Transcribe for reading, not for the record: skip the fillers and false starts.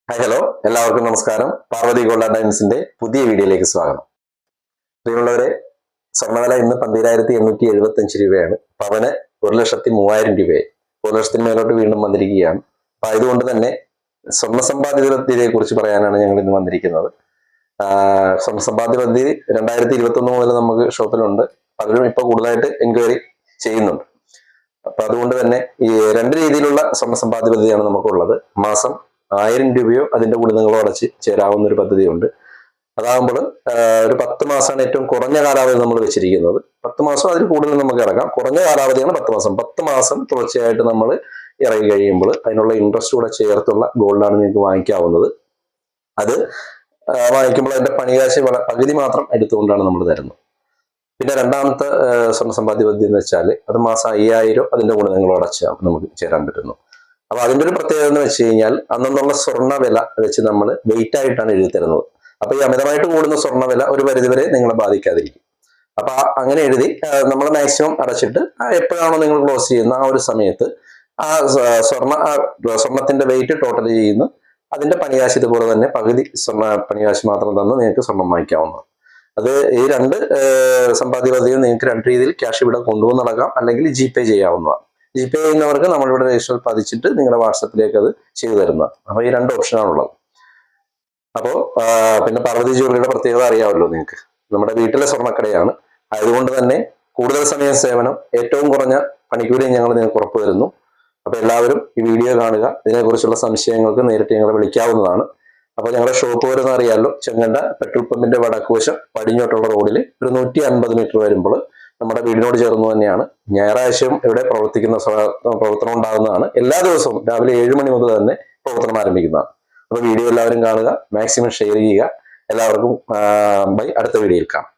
Hi hello, എല്ലാവർക്കും നമസ്കാരം. Parvathi gold and ഡയമണ്ട്സിന്റെ പുതിയ വീഡിയോയിലേക്ക് സ്വാഗതം. പ്രിയമുള്ളവരെ, സ്വർണ്ണവില ഇന്ന് 12,875 രൂപയാണ്. പവന് 1,03,000 രൂപയായി. 1,00,000 മേലോട്ട് വീണ്ടും വന്നിരിക്കുകയാണ്. അപ്പൊ അതുകൊണ്ട് തന്നെ സ്വർണ്ണ സമ്പാദ്യ പദ്ധതിയെ കുറിച്ച് പറയാനാണ് ഞങ്ങൾ ഇന്ന് വന്നിരിക്കുന്നത്. സ്വർണ്ണ സമ്പാദ്യ പദ്ധതി 2021 മുതൽ നമുക്ക് ഷോപ്പിലുണ്ട്. പലരും ഇപ്പൊ കൂടുതലായിട്ട് എൻക്വയറി ചെയ്യുന്നുണ്ട്. അപ്പൊ അതുകൊണ്ട് തന്നെ ഈ രണ്ട് രീതിയിലുള്ള സ്വർണ്ണ സമ്പാദ്യ പദ്ധതിയാണ് നമുക്കുള്ളത്. മാസം 1000 രൂപയോ അതിന്റെ ഗുണിതങ്ങളോ അടച്ച് ചേരാവുന്ന ഒരു പദ്ധതിയുണ്ട്. അതാകുമ്പോൾ ഒരു 10 മാസമാണ് ഏറ്റവും കുറഞ്ഞ കാലാവധി നമ്മൾ വെച്ചിരിക്കുന്നത്. 10 മാസം അതിൽ കൂടുതൽ നമുക്ക് ഇറങ്ങാം. കുറഞ്ഞ കാലാവധിയാണ് 10 മാസം. 10 മാസം തുടർച്ചയായിട്ട് നമ്മൾ ഇറങ്ങി കഴിയുമ്പോൾ അതിനുള്ള ഇൻട്രസ്റ്റ് കൂടെ ചേർത്തുള്ള ഗോൾഡാണ് നിങ്ങൾക്ക് വാങ്ങിക്കാവുന്നത്. അത് വാങ്ങിക്കുമ്പോൾ അതിന്റെ പണികാശ് പകുതി മാത്രം എടുത്തുകൊണ്ടാണ് നമ്മൾ തരുന്നത്. പിന്നെ രണ്ടാമത്തെ സ്വർണ്ണ സമ്പാദ്യ പദ്ധതി എന്ന് വെച്ചാൽ അത് മാസം 5000 അതിന്റെ ഗുണിതങ്ങളോ അടച്ച് നമുക്ക് ചേരാൻ പറ്റുന്നു. അപ്പൊ അതിന്റെ ഒരു പ്രത്യേകത എന്ന് വെച്ച് കഴിഞ്ഞാൽ അന്നുള്ള സ്വർണ്ണ വില വെച്ച് നമ്മൾ വെയിറ്റ് ആയിട്ടാണ് എഴുതി തരുന്നത്. അപ്പൊ ഈ അമിതമായിട്ട് കൂടുന്ന സ്വർണ്ണ വില ഒരു പരിധിവരെ നിങ്ങളെ ബാധിക്കാതിരിക്കും. അപ്പൊ അങ്ങനെ എഴുതി നമ്മൾ മാക്സിമം അടച്ചിട്ട് എപ്പോഴാണോ നിങ്ങൾ ക്ലോസ് ചെയ്യുന്ന ആ ഒരു സമയത്ത് ആ സ്വർണത്തിന്റെ വെയിറ്റ് ടോട്ടൽ ചെയ്യുന്നു. അതിന്റെ പണികാശ് ഇതുപോലെ തന്നെ പകുതി സ്വർണ്ണ പണികാശ് മാത്രം തന്ന് നിങ്ങൾക്ക് സ്വർണം വാങ്ങിക്കാവുന്നതാണ്. അത് ഈ രണ്ട് സമ്പാദ്യ പദ്ധതിയും നിങ്ങൾക്ക് രണ്ട് രീതിയിൽ ക്യാഷ് ഇവിടെ കൊണ്ടുവന്ന് നടക്കാം, അല്ലെങ്കിൽ GPay ചെയ്യാവുന്നതാണ്. GPay ചെയ്യുന്നവർക്ക് നമ്മളിവിടെ രജിസ്റ്റർ പതിച്ചിട്ട് നിങ്ങളുടെ വാട്സപ്പിലേക്ക് അത് ചെയ്തു തരുന്നതാണ്. അപ്പൊ ഈ രണ്ട് ഓപ്ഷനാണുള്ളത്. അപ്പോൾ പിന്നെ പാർവതി ജ്വല്ലറിയുടെ പ്രത്യേകത അറിയാമല്ലോ നിങ്ങൾക്ക്. നമ്മുടെ വീട്ടിലെ സ്വർണ്ണക്കടയാണ്. അതുകൊണ്ട് തന്നെ കൂടുതൽ സമയം സേവനം, ഏറ്റവും കുറഞ്ഞ പണിക്കൂലിയും ഞങ്ങൾ നിങ്ങൾക്ക് ഉറപ്പു തരുന്നു. അപ്പൊ എല്ലാവരും ഈ വീഡിയോ കാണുക. ഇതിനെക്കുറിച്ചുള്ള സംശയങ്ങൾക്ക് നേരിട്ട് ഞങ്ങളെ വിളിക്കാവുന്നതാണ്. അപ്പൊ ഞങ്ങളുടെ ഷോപ്പ് വരുന്ന അറിയാമല്ലോ, ചെങ്ങണ്ട പെട്രോൾ പമ്പിന്റെ വടക്കുവശം പടിഞ്ഞോട്ടുള്ള റോഡിൽ ഒരു 150 മീറ്റർ വരുമ്പോൾ നമ്മുടെ വീടിനോട് ചേർന്ന് തന്നെയാണ്. ഞായറാഴ്ചയും ഇവിടെ പ്രവർത്തനം ഉണ്ടാകുന്നതാണ്. എല്ലാ ദിവസവും രാവിലെ 7 മണി മുതൽ തന്നെ പ്രവർത്തനം ആരംഭിക്കുന്നതാണ്. അപ്പൊ വീഡിയോ എല്ലാവരും കാണുക, മാക്സിമം ഷെയർ ചെയ്യുക. എല്ലാവർക്കും ബൈ. അടുത്ത വീഡിയോയിൽ കാണാം.